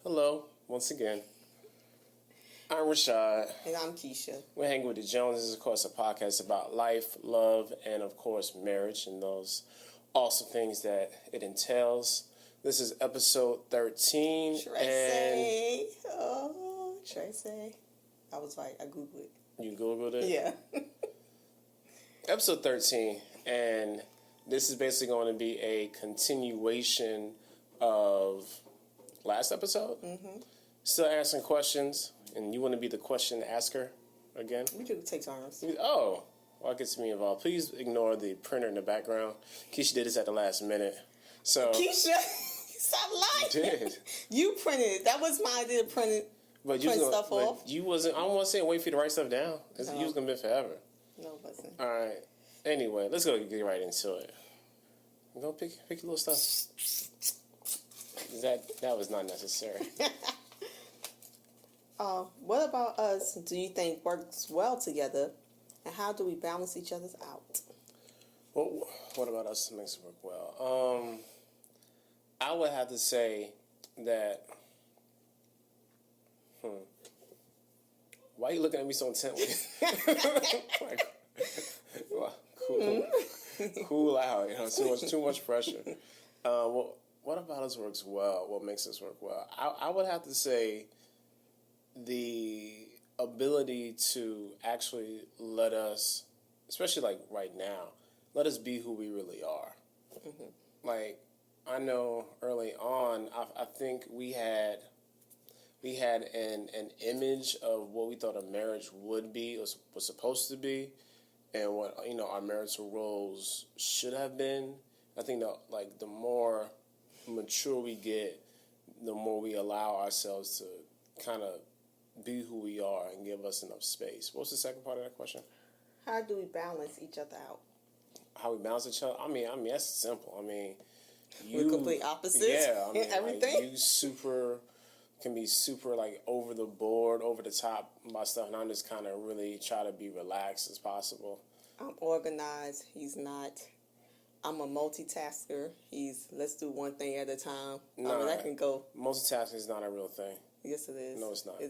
Hello, once again. I'm Rashad. And I'm Keisha. We're hanging with the Joneses, of course, a podcast about life, love, and of course, marriage and those awesome things that it entails. This is episode 13. Tracy. Oh, Tracy. I was right. I Googled it. You Googled it? Yeah. Episode 13. And this is basically going to be a continuation of last episode. Mm-hmm. Still asking questions. And you want to be the question asker again? We could take turns. Oh, well, it gets me involved. Please ignore the printer in the background. Keisha did this at the last minute. So Keisha, stop lying. I did. You printed it. That was my idea to print stuff off. You wasn't. I don't want to say wait for you to write stuff down. Because you was going to be forever. No, it wasn't. All right. Anyway, let's go get right into it. Go pick your little stuff. That was not necessary. What about us do you think works well together, and how do we balance each other's out? Well, what about us makes it work well? I would have to say that. Why are you looking at me so intently? Cool out. You know, too much pressure. Well, what about us works well? What makes us work well? I would have to say the ability to actually let us, especially like right now, let us be who we really are. Mm-hmm. Like, I know early on, I think we had an image of what we thought a marriage would be, was supposed to be, and what, you know, our marital roles should have been. I think that, like, the more mature we get, the more we allow ourselves to kind of be who we are and give us enough space. What's the second part of that question? How do we balance each other out? How we balance each other? I mean that's simple. I mean, we're complete opposites. Yeah, I mean, everything. Like, you can be super like over the board, over the top about stuff, and I'm just kind of really try to be relaxed as possible. I'm organized. He's not. I'm a multitasker. Let's do one thing at a time. No, that can go. Multitasking is not a real thing. Yes, it is. No, it's not.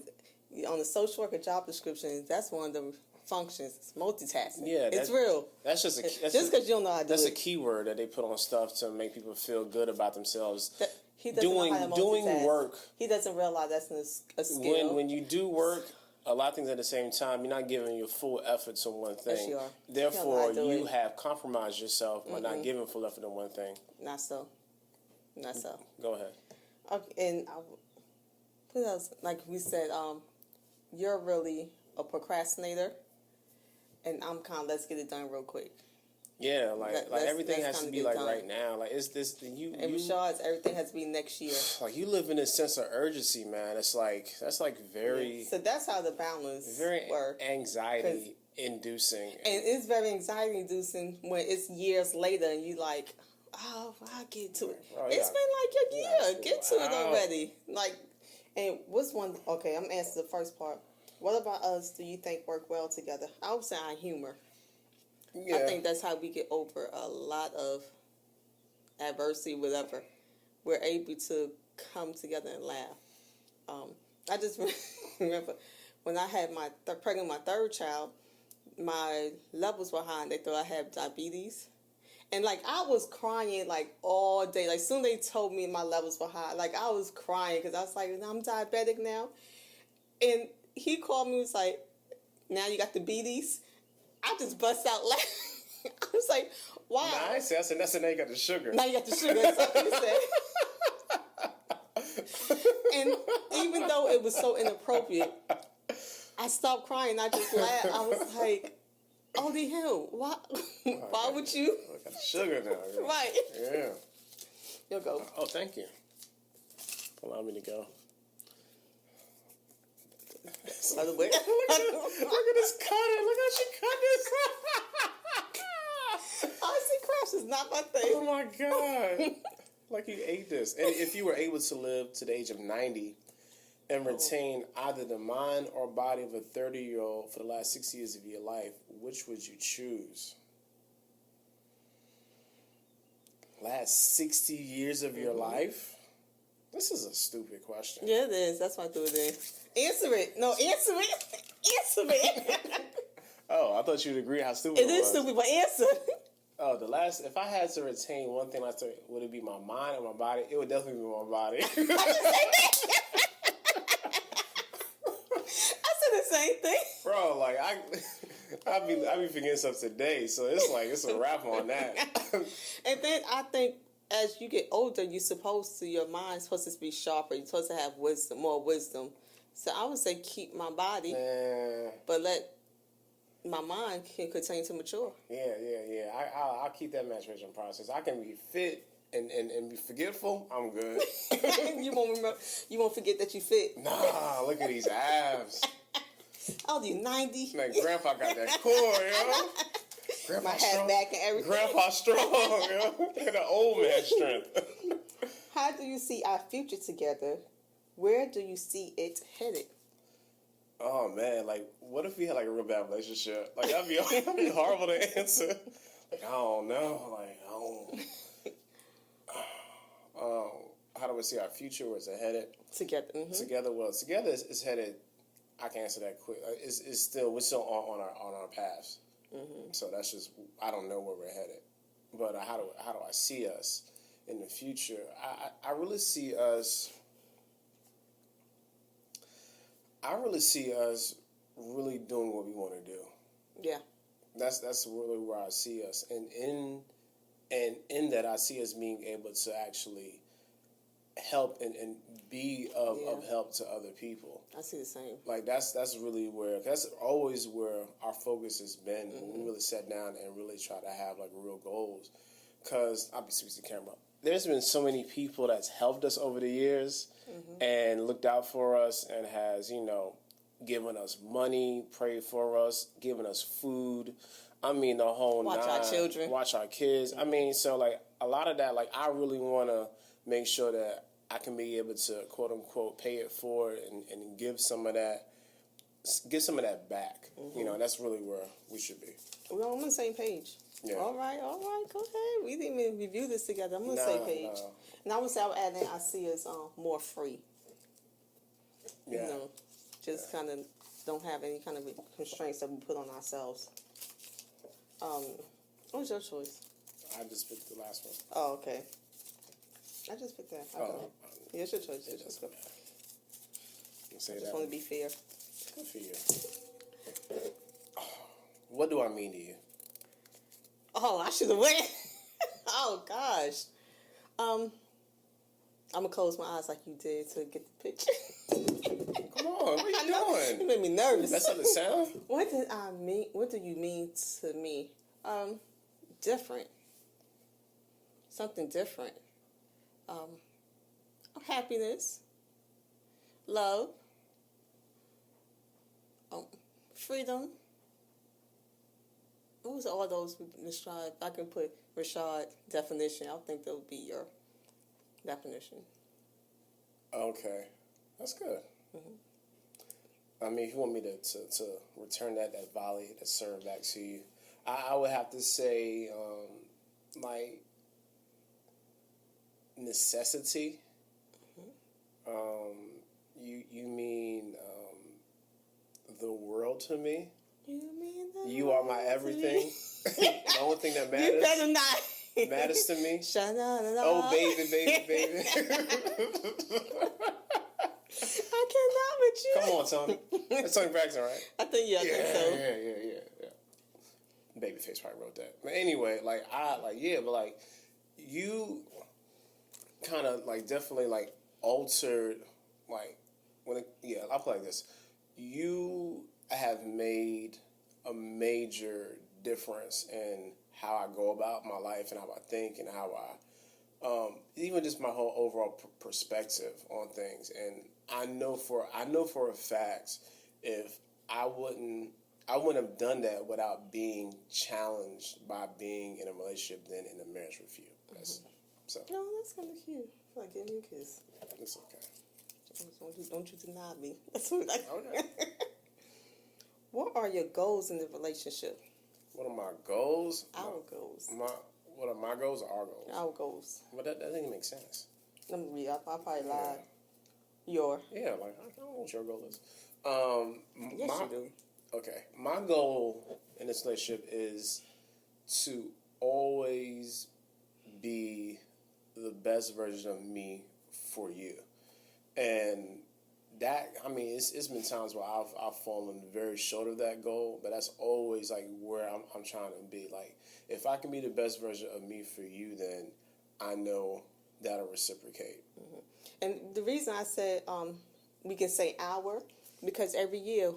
On the social worker job description, that's one of the functions. It's multitasking. Yeah, it's real. That's just just because you don't know how to do it. That's a keyword that they put on stuff to make people feel good about themselves. He doesn't know how to doing work. He doesn't realize that's a skill. When you do work, a lot of things at the same time, you're not giving your full effort to one thing. Yes, you are. Therefore, you have compromised yourself by not giving full effort to one thing. Not so. Go ahead. Okay, and what else? Like we said, you're really a procrastinator, and I'm kind of let's get it done real quick. Yeah, like everything has to be like done right now. Like it's this you. And Rashad's everything has to be next year. Like you live in this sense of urgency, man. It's like that's like very. Yeah. So that's how the balance very work. Anxiety inducing. And it's very anxiety inducing when it's years later and you like, oh, I'll get to it. Oh, it's been like a year. Get to it already. Like, and what's one? Okay, I'm answering the first part. What about us? Do you think work well together? I would say our humor. Yeah. I think that's how we get over a lot of adversity, whatever. We're able to come together and laugh. I just remember when I had pregnant my third child, my levels were high and they thought I had diabetes. And like I was crying like all day. Like soon they told me my levels were high. Like I was crying because I was like, I'm diabetic now. And he called me and was like, now you got the diabetes? I just bust out laughing. I was like, wow. Nah, I said, that's now you got the sugar. Now you got the sugar. That's what he said. And even though it was so inappropriate, I stopped crying. I just laughed. I was like, holy hell, why would you? I got the sugar now. Right. Yeah. You'll go. Oh, thank you. Allow me to go. By the way, look at this cutter. Look how she cut this. Honestly, crash is not my thing. Oh my God. Like you ate this. And if you were able to live to the age of 90 and retain either the mind or body of a 30-year-old for the last 6 years of your life, which would you choose? Last 60 years of your life? This is a stupid question. Yeah, it is. That's why I threw it in. Answer it. No, answer it. Answer it. Oh, I thought you'd agree how stupid It it was. It is stupid, but answer. Oh, if I had to retain one thing, would it be my mind or my body? It would definitely be my body. I said the same thing. Bro, like I be forgetting stuff today, so it's a wrap on that. And then I think as you get older, your mind's supposed to be sharper. You're supposed to have more wisdom. So I would say keep my body, but let my mind can continue to mature. Yeah. I'll keep that maturation process. I can be fit and be forgetful. I'm good. You won't forget that you fit. Nah, look at these abs. I'll do 90. Man, Grandpa got that core, yo. Grandpa my hat back and everything. Grandpa strong, yo. And the old man strength. How do you see our future together? Where do you see it headed? Oh man, like what if we had like a real bad relationship? Like that'd be horrible to answer. Like I don't know. Like how do we see our future? Where's it headed? Together. Mm-hmm. Together is headed. I can answer that quick. We're still on our paths. Mm-hmm. So that's just I don't know where we're headed. But how do I see us in the future? I really see us. I really see us really doing what we want to do. Yeah. That's really where I see us. And in that I see us being able to actually help and be of help to other people. I see the same. Like that's always where our focus has been when we really sat down and really try to have like real goals. Cause I'll be speaking to the camera. There's been so many people that's helped us over the years and looked out for us and has, given us money, prayed for us, given us food. I mean, the whole watch our children. Watch our kids. I mean, so like a lot of that, like I really want to make sure that I can be able to quote unquote pay it forward and give some of that back. That's really where we should be. We're on the same page. Yeah. All right, go ahead. We didn't even review this together. I'm on the same page. No. And I would say I would add in, I see us more free. Yeah. Just kind of don't have any kind of constraints that we put on ourselves. What was your choice? I just picked the last one. Oh, okay. I just picked that. Okay. Yeah, it's your choice. I just want to be fair. Good for you. What do I mean to you? Oh, I should have went. Oh, gosh. I'm going to close my eyes like you did to get the picture. Come on, what are you doing? You made me nervous. That's not the sound? What did I mean? What do you mean to me? Different. Something different. Happiness. Love. Freedom. What was all those Rashad? I can put Rashad definition. I think that would be your definition. Okay, that's good. Mm-hmm. I mean, if you want me to return that volley, that serve back to you, I would have to say, like, necessity. Mm-hmm. You mean the world to me? You are my everything. The only thing that matters. You better not. Matters to me. Sha-na-na-na. Oh, baby. I cannot with you. Come on, Tony. That's Tony Braxton, right? I think so. Yeah. Babyface probably wrote that. But anyway, but you kind of definitely altered I'll put it like this. You have made a major difference in how I go about my life and how I think and how I even just my whole overall perspective on things. And I know for a fact if I wouldn't have done that without being challenged by being in a relationship than in a marriage with you. No, that's kind of cute. Like giving you a kiss. It's okay. Don't you deny me. That's what okay. What are your goals in the relationship? What are my goals? Our goals. What are my goals or our goals? Our goals. Well, that doesn't make sense. I probably lied. Your. Yeah, like, I don't know what your goal is. Yes, you do. Okay. My goal in this relationship is to always be the best version of me for you. And that, I mean, it's been times where I've fallen very short of that goal, but that's always like where I'm trying to be. Like, if I can be the best version of me for you, then I know that'll reciprocate. Mm-hmm. And the reason I said we can say because every year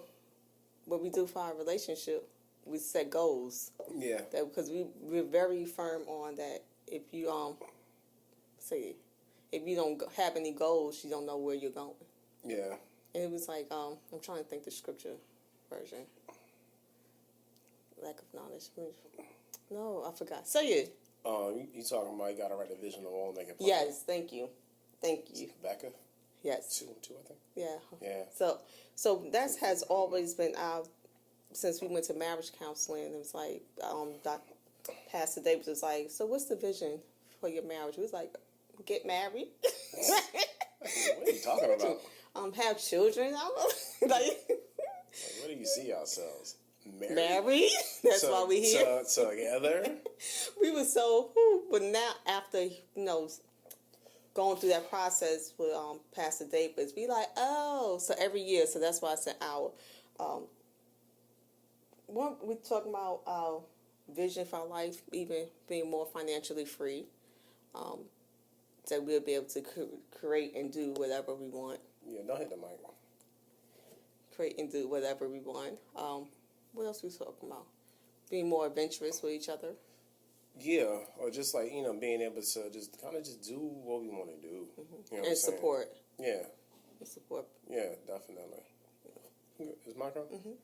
what we do for our relationship, we set goals. Yeah. Because we're very firm on that. If you if you don't have any goals, you don't know where you're going. Yeah. And it was like I'm trying to think the scripture version. Lack of knowledge. No, I forgot. Say it. You talking about you got to write a vision on the wall and make it. Yes, thank you. Becca. Yes. Two, I think. Yeah. Yeah. So that has always been since we went to marriage counseling. It was like Pastor Davis was like, so what's the vision for your marriage? We was like, get married. What are you talking about? Have children. Like, where do you see ourselves? Married. That's why we here. Together. We were but now after going through that process with Pastor Davis, we like, so every year. So that's why I said our. We're talking about our vision for our life, even being more financially free. That we'll be able to create and do whatever we want. Yeah, don't hit the mic. Create and do whatever we want. What else we talking about? Being more adventurous with each other. Yeah, or just like, being able to just kind of just do what we want to do. Mm-hmm. And support. Yeah. And support. Yeah, definitely. Is my turn? Mm-hmm.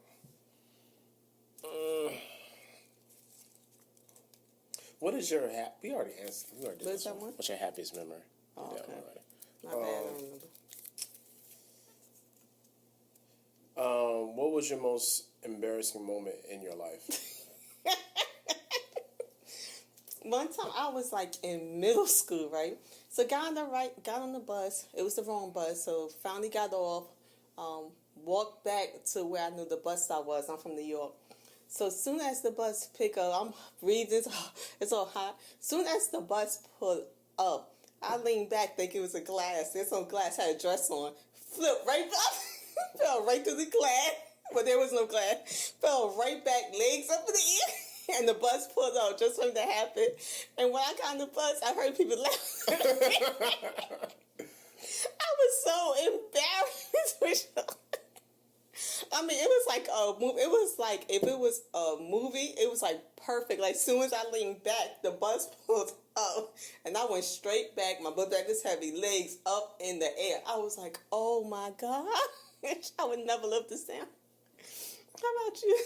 What is your we already answered. What's that one? What's your happiest memory? Oh, okay. Not bad. I don't remember. What was your most embarrassing moment in your life? One time I was like in middle school, right? So got on the bus. It was the wrong bus, so finally got off. Walked back to where I knew the bus stop was. I'm from New York. So as soon as the bus pick up, I'm breathing. It's all hot. Soon as the bus pulled up, I leaned back thinking it was a glass. There's no glass. Had a dress on. Flipped right back. Fell right through the glass. But there was no glass. Fell right back, legs up in the air. And the bus pulled out just for it to happen. And when I got on the bus, I heard people laughing. I was so embarrassed. I mean, it was like a movie. It was like, if it was a movie, it was like perfect. Like, as soon as I leaned back, the bus pulled up, and I went straight back. My butt back is heavy, legs up in the air. I was like, oh my God. I would never live this down. How about you?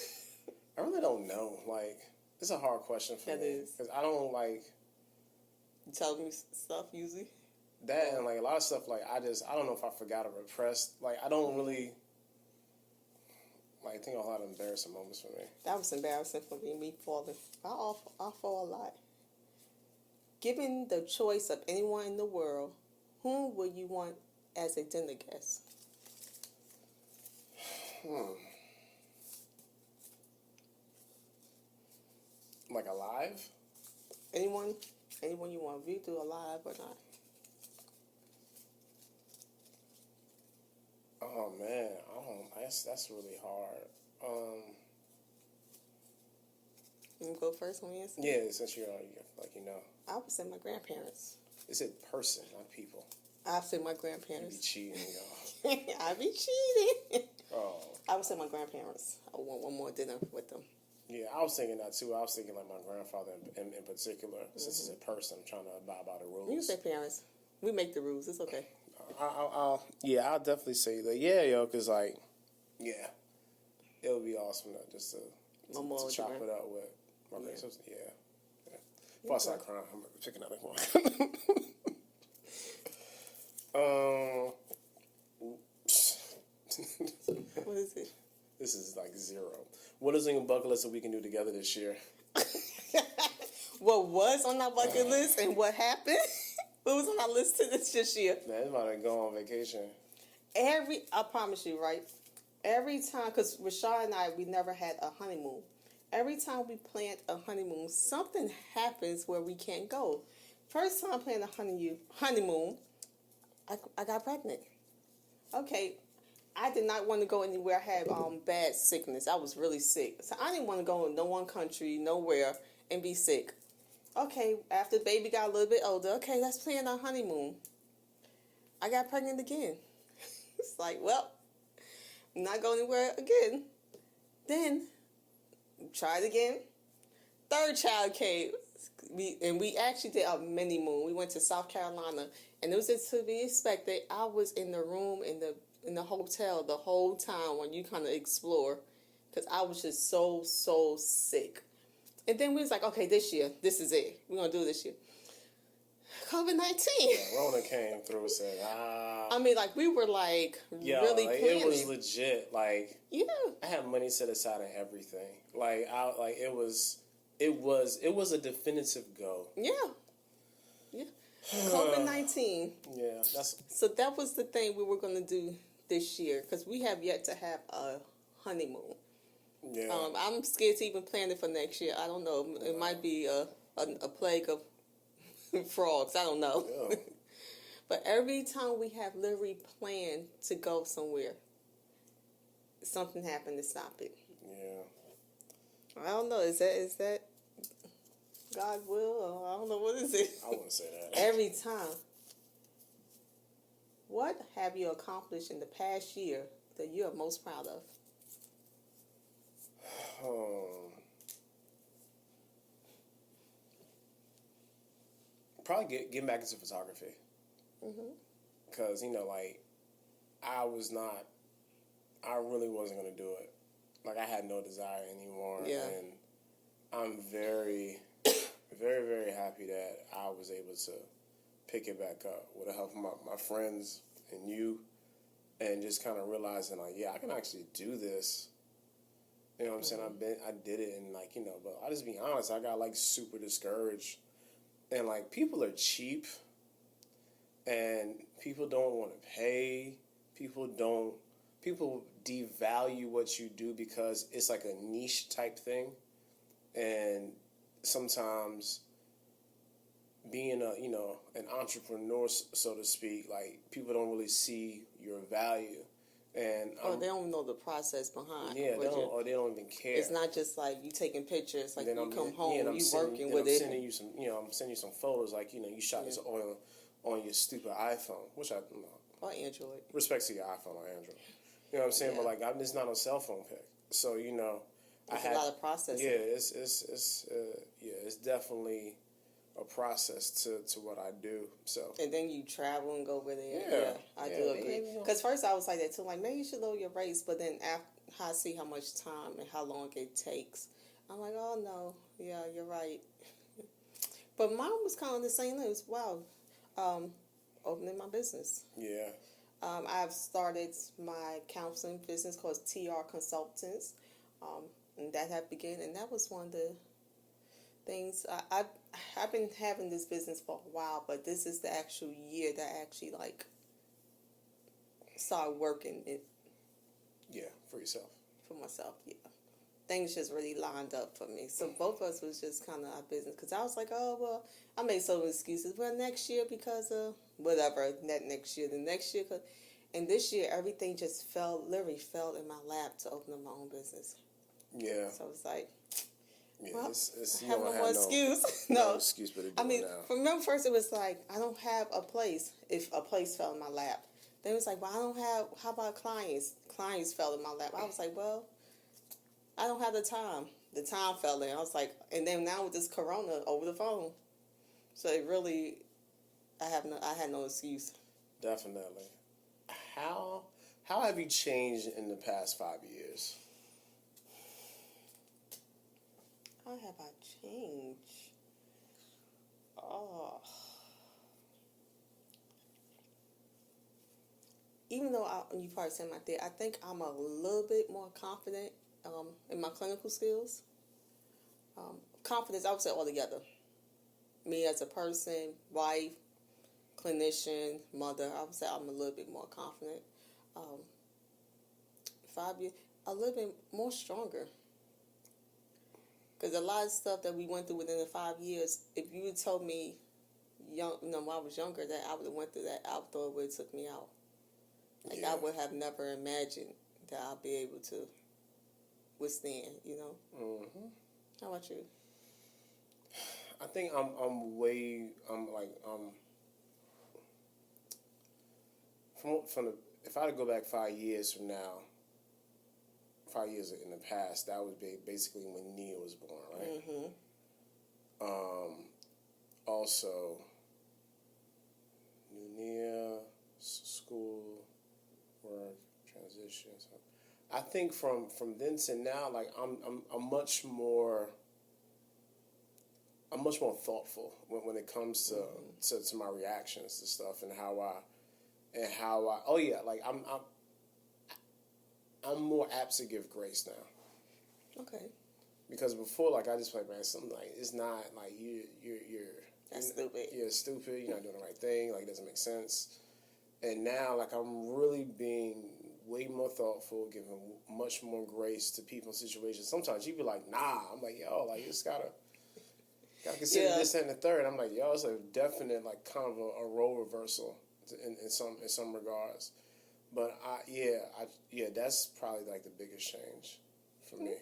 I really don't know. Like, it's a hard question for me. That is. Because I don't, like... You tell me stuff, usually? That and, like, a lot of stuff, like, I don't know if I forgot or repressed. Like, I don't really... Like, I think a lot of embarrassing moments for me. That was embarrassing for me falling. I fall a lot. Given the choice of anyone in the world, whom would you want as a dinner guest? Like alive? Anyone you want. We do alive or not. Oh man, that's really hard. You can go first when we answer? Yeah, since you're like I would say my grandparents. It's a person, not people. I'd say my You grandparents. be cheating, y'all. I'd be cheating. Oh. I would say my grandparents. I would want one more dinner with them. Yeah, I was thinking that too. I was thinking like my grandfather in particular. Since it's a person, I'm trying to abide by the rules. You can say parents. We make the rules. It's okay. I'll definitely say that. Yeah, yo, because like, yeah, it would be awesome just to chop it up with my grandson. Yeah. Before I start crying, I'm gonna pick another one. What is it? This is like 0. What is on your bucket list that we can do together this year? What was on our bucket list and what happened? It was on our list this year. Man, it's about to go on vacation. I promise you, right? Every time, because Rashad and I, we never had a honeymoon. Every time we planned a honeymoon, something happens where we can't go. First time planning a honeymoon, I got pregnant. Okay, I did not want to go anywhere. I had bad sickness. I was really sick. So I didn't want to go in no one country, nowhere, and be sick. Okay, after the baby got a little bit older, okay, let's plan our honeymoon. I got pregnant again. It's like, well, I'm not going anywhere again. Then, tried again. Third child came. We actually did a mini moon. We went to South Carolina, and it was just to be expected. I was in the room in the hotel the whole time when you kind of explore, because I was just so sick. And then we was like, okay, this year, this is it. We're gonna do it this year. COVID-19. Yeah, Rona came through and said, I mean, like, we were like really like, planning. it was legit. Like, yeah, I had money set aside and everything. Like, it was a definitive go. yeah. COVID-19. Yeah, So that was the thing we were going to do this year, because we have yet to have a honeymoon. Yeah. I'm scared to even plan it for next year. I don't know. It might be a plague of frogs. I don't know. Yeah. But every time we have literally planned to go somewhere, something happened to stop it. Yeah. I don't know. Is that God's will? Or I don't know. What is it? I wouldn't say that. Every time. What have you accomplished in the past year that you are most proud of? Probably getting back into photography. Because, like, I really wasn't going to do it. Like, I had no desire anymore. Yeah. And I'm very, very, very happy that I was able to pick it back up with the help of my friends and you, and just kind of realizing, like, yeah, I can actually do this. You know what I'm saying? I did it, and, like, but I'll just be honest, I got, like, super discouraged. And, like, people are cheap, and people don't want to pay. People devalue what you do because it's like a niche type thing. And sometimes being an entrepreneur, so to speak, like, people don't really see your value. And they don't know the process behind. Yeah, they don't even care. It's not just like you taking pictures, like you come home, you working with it. I'm sending you some photos, like, you shot this on your stupid iPhone, which I or Android. Respect to your iPhone or Android. You know what I'm saying? Yeah. But, like, I'm just not a cell phone pic. So, I had a lot of processing. Yeah, it's definitely a process to what I do. So, and then you travel and go over there. Yeah, I do agree. Because first I was like that too, like, maybe you should lower your rates. But then after I see how much time and how long it takes, I'm like, oh no, yeah, you're right. But mine was kind of the same thing. It was opening my business. Yeah. I've started my counseling business called TR Consultants, and that have begun, and that was one of the things. I've been having this business for a while, but this is the actual year that I actually, like, started working it. Yeah, for yourself. For myself, yeah. Things just really lined up for me. So both of us was just kind of our business, because I was like, oh, well, I made some excuses. Well, next year because of whatever, next year, the next year. And this year, everything just literally fell in my lap to open up my own business. Yeah. So I was like, yeah, well, I have no more excuse. No excuse, but I mean, remember first it was like, I don't have a place. If a place fell in my lap, then it was like, well, I don't have. How about clients? Clients fell in my lap. I was like, well, I don't have the time. The time fell in. I was like, and then now with this corona over the phone, so it really, I had no excuse. Definitely. How have you changed in the past 5 years? How have I changed? Oh. Even though you probably said my dad, I think I'm a little bit more confident in my clinical skills. Confidence, I would say altogether. Me as a person, wife, clinician, mother, I would say I'm a little bit more confident. 5 years, a little bit more stronger. Because a lot of stuff that we went through within the 5 years, if you had told me, when I was younger, that I would have went through that, I thought it would have took me out. Like, I would have never imagined that I'll be able to withstand, Mm-hmm. How about you? I think from the, if I had to go back 5 years from now, 5 years in the past, that would be basically when Nia was born, right? Mm-hmm. Also, new Nia, school, work, transition. So I think from then to now, like I'm much more thoughtful when it comes to my reactions to stuff and how I like I'm more apt to give grace now. Okay. Because before, like, I just like, man, something like, it's not like That's stupid. You're stupid. You're not doing the right thing. Like, it doesn't make sense. And now, like, I'm really being way more thoughtful, giving much more grace to people in situations. Sometimes you be like, nah. I'm like, yo, like, you just gotta consider this and the third. I'm like, yo, it's a definite, like, kind of a role reversal in some regards. But that's probably like the biggest change for me.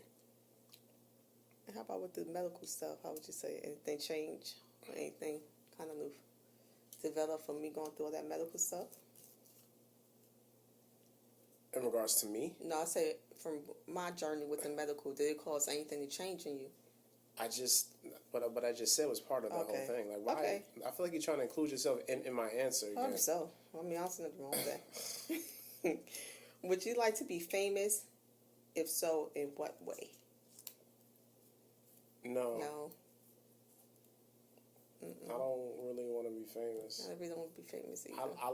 And how about with the medical stuff? How would you say anything change or anything kind of develop from me going through all that medical stuff? In regards to me? No, I say from my journey with the medical, did it cause anything to change in you? What I just said was part of the whole thing. Like, why? Okay. I feel like you're trying to include yourself in my answer again. I hope so. I mean, I don't see nothing wrong with that. Would you like to be famous? If so, in what way? No. No. I don't really want to be famous. I really don't want to be famous either. I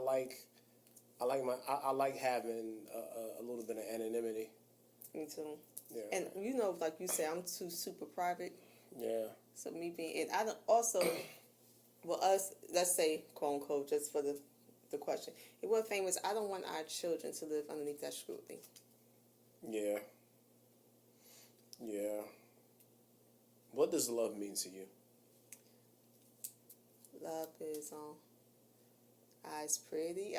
like having a little bit of anonymity. Me too. Yeah. And like you said, I'm too super private. Yeah. So me being, and I don't also, well, us, let's say, quote unquote, just for the question, if we're famous, I don't want our children to live underneath that scrutiny. Yeah. Yeah. What does love mean to you? Love is eyes pretty.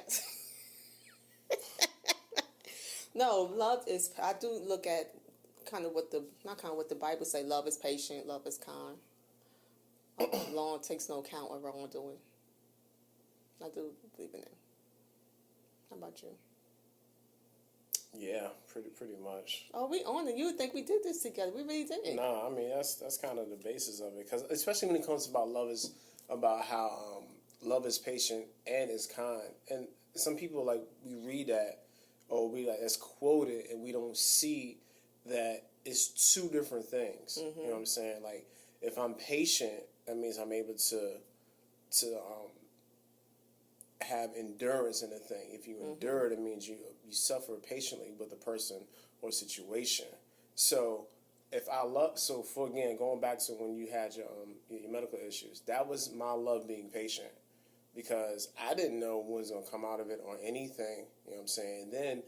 No, love is, I do look at kind of what the Bible say. Love is patient, love is kind. Long takes no account of wrongdoing. I do believe in it. How about you? Yeah, pretty much. Oh, we on it. You would think we did this together. We really did. No, I mean that's kind of the basis of it. Because especially when it comes about love, is about how love is patient and is kind. And some people, like, we read that or we like that's quoted, and we don't see that it's two different things. Mm-hmm. You know what I'm saying? Like, if I'm patient, that means I'm able to have endurance in a thing. If you endure, that means you suffer patiently with a person or situation. So if I love, so for again, going back to when you had your medical issues, that was my love being patient, because I didn't know what was going to come out of it or anything. You know what I'm saying? And then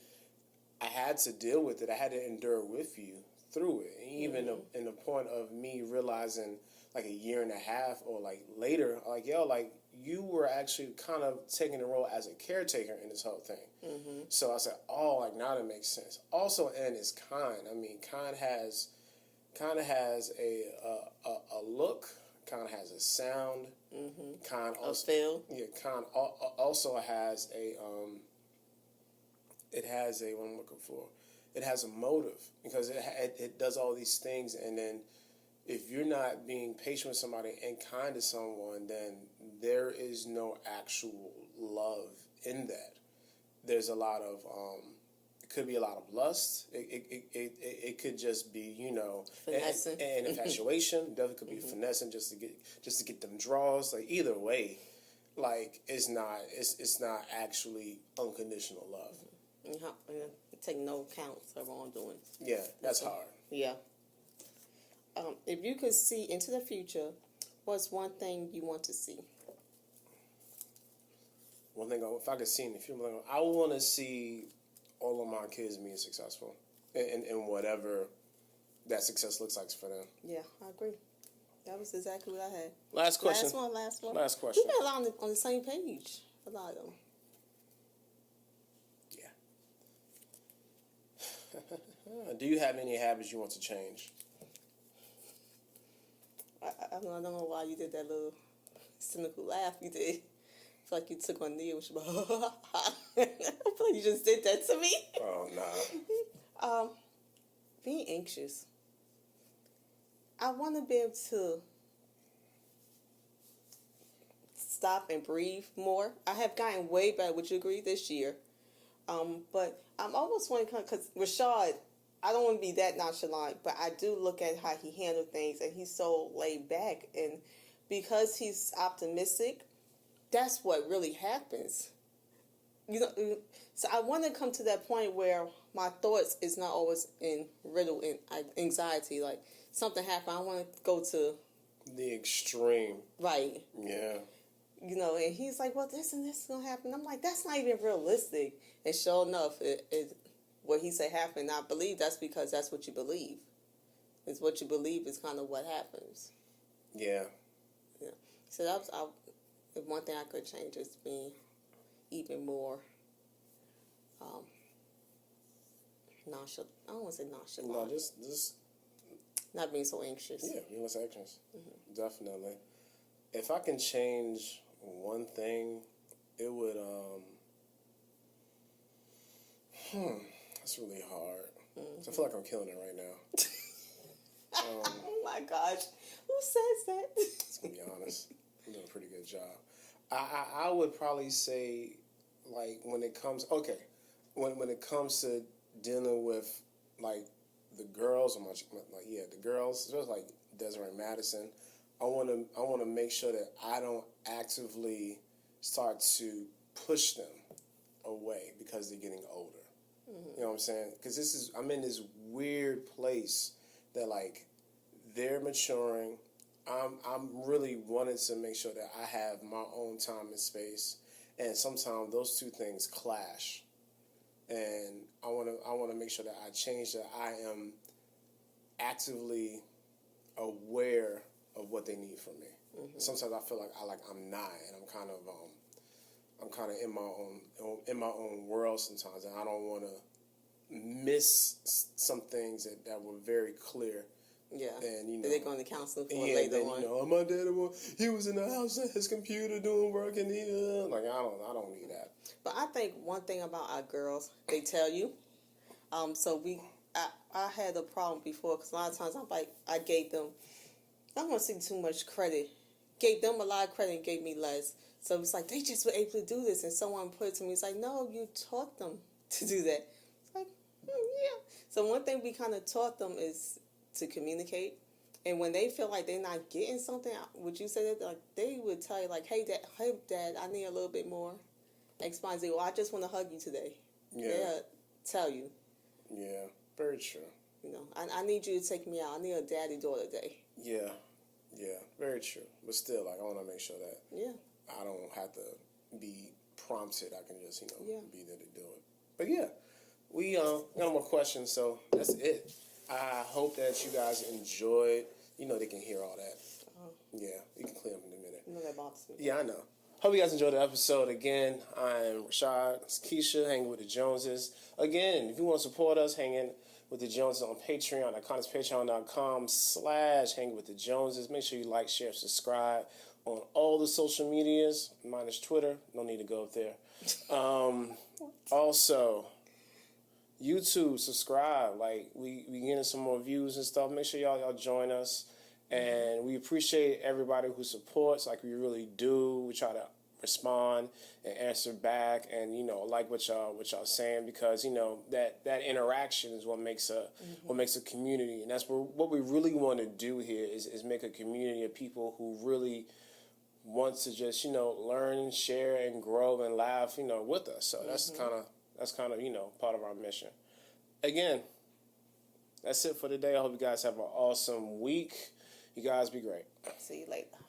I had to deal with it. I had to endure with you through it. And even in the point of me realizing, like, a year and a half or like later, like, yo, like, you were actually kind of taking the role as a caretaker in this whole thing. Mm-hmm. So I said, oh, like, now that makes sense. Also, and is kind. I mean, kind of has a look, kind of has a sound. Mm-hmm. Kind also, a feel. Yeah, kind also has a it has a, what I'm looking for, it has a motive, because it does all these things. And then if you're not being patient with somebody and kind to someone, then there is no actual love in that. There's a lot of it could be a lot of lust. It could just be, finessing and infatuation. Definitely could be finessing just to get them draws. Like, either way, like, it's not actually unconditional love. Take no account of wrongdoing. Yeah, that's hard. Yeah. If you could see into the future, what's one thing you want to see? one thing, if I could see in the future, I want to see all of my kids being successful in whatever that success looks like for them. Yeah, I agree. That was exactly what I had. Last question. Last one. Last question. We got a lot on the same page. A lot of them. Yeah. Do you have any habits you want to change? I don't know why you did that little cynical laugh you did. It's like you took on Nia, which was I feel like you just did that to me. Oh, nah. Being anxious. I want to be able to stop and breathe more. I have gotten way better, would you agree, this year? But I'm almost wondering, because Rashad, I don't want to be that nonchalant, but I do look at how he handled things, and he's so laid back. And because he's optimistic, that's what really happens. You know, so I want to come to that point where my thoughts is not always riddled in anxiety. Like, something happened, I want to go to the extreme. Right. Yeah. You know, and he's like, well, this and this is going to happen. I'm like, that's not even realistic. And sure enough, what he said happened. I believe that's because that's what you believe. It's what you believe is kind of what happens. Yeah. Yeah. So that was if one thing I could change is being even more nonchalant. I don't want to say nonchalant. No, just not being so anxious. Yeah, being less anxious. Mm-hmm. Definitely. If I can change one thing, it would that's really hard. Mm-hmm. I feel like I'm killing it right now. Oh my gosh. Who says that? Let's be honest. I'm doing a pretty good job. I would probably say, like, when it comes to dealing with, like, the girls, the girls, just like Desiree and Madison, I want to make sure that I don't actively start to push them away because they're getting older. Mm-hmm. You know what I'm saying? Because I'm in this weird place that, like, they're maturing. I'm really wanting to make sure that I have my own time and space, and sometimes those two things clash. And I want to make sure that I change that I am actively aware of what they need from me. Mm-hmm. Sometimes I feel like I'm not, and I'm kind of in my own world sometimes, and I don't want to miss some things that were very clear. Yeah, and they're going to counseling for later on. My dad, he was in the house at his computer doing work, and I don't need that. But I think one thing about our girls, they tell you. I had a problem before because a lot of times I gave them, I don't want to say too much credit, gave them a lot of credit and gave me less. So it's like, they just were able to do this, and someone put it to me, it's like, no, you taught them to do that. It's like, yeah. So one thing we kind of taught them is to communicate, and when they feel like they're not getting something, would you say that, like, they would tell you, like, hey dad, I need a little bit more X, Y, Z, or I just want to hug you today. Yeah. They'll tell you. Yeah, very true. You know, I need you to take me out. I need a daddy-daughter day. Yeah, very true. But still, like, I want to make sure that I don't have to be prompted. I can just, be there to do it. But yeah, we got no more questions, so that's it. I hope that you guys enjoyed. They can hear all that. Yeah, you can clear them in a minute. You know that bothers me. Yeah, I know. Hope you guys enjoyed the episode. Again, I'm Rashad. It's Keisha, hanging with the Joneses. Again, if you want to support us, hanging with the Joneses on Patreon. It's patreon.com/hanging with the Joneses. Make sure you like, share, subscribe on all the social medias, minus Twitter. No need to go up there. Also, YouTube, subscribe. Like, we getting some more views and stuff. Make sure y'all join us. And we appreciate everybody who supports, like we really do. We try to respond and answer back, and like what y'all saying, because that interaction is what makes a community, and that's what we really want to do here is make a community of people who really want to just learn, share, and grow and laugh with us. So that's kind of part of our mission. Again, that's it for today. I hope you guys have an awesome week. You guys be great. See you later.